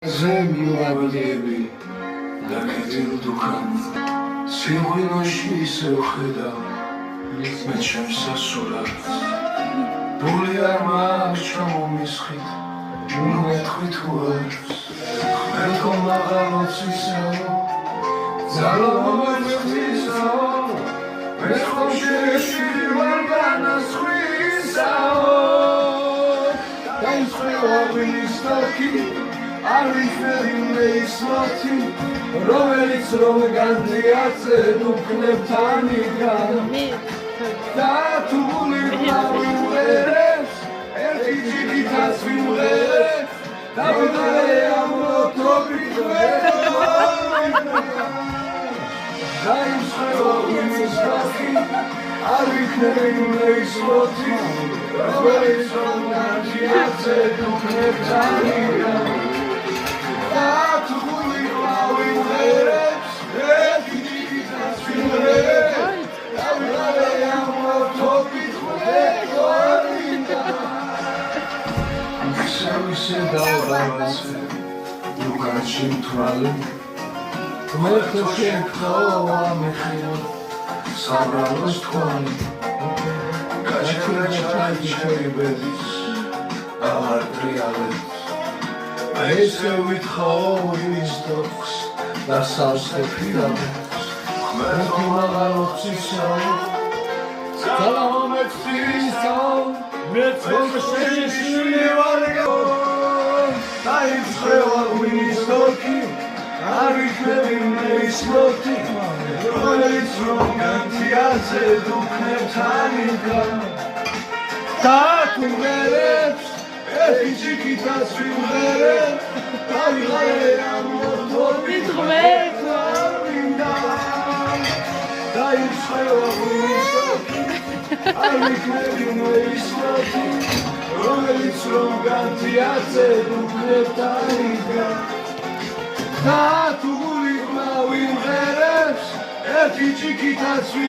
ზემილადები და კეთილ დუქანს სიღვინოში ისევ ხედავ მე ჩემს სასურათს ბული არ მაქვს ჩამომისხით უმეთხვი თუ არს ხმერთო მაღალოცისაო ძალო მომეხვისაო მე ხოშეში ვარ განასხვისაო დაისხევა ღვინის ნოქი არ ვიფერინე ის მოთი რომელიც რომ განძიაცე დუქნებთან იგან და თუ ვიმღერებს ერთი ჯიგითაც ვიმღერებს და ვიმღერე ამოთობით დაისხევა ღვინის ნოქი არ ვიფერინე ის მოთი რომელიც რომ განძიაცე დუქნებთან იგან ისე დავდავაზე უკანში მთვალი მე ხო შევქროვა მეხიო საბრალოს თვალი გაჩერდა ჩაი ბედის აღარტრიალებს მე ესე ვითხოვ ის დოქს და სასეფილებს ხმერთო მაღალოცისაო ძალა მომეწისაო მე ხოშეში ვარ დაისხევა ღვინის ნოქი არ ვიფერინე ის მოთი რომელიც რომ განძიაცე დუქნებთან იგან და თუ ვიმღერებს ერთი ჯიგითაც ვიმღერებ და ვიღარე ამოთობით დაისხევა ღვინის ნოქი არ ვიფერინე ის მოთი რომელიც რომ განძიაცე დუქნებთან იგან და თუ ვიმღერებს ერთი ჯიგითაც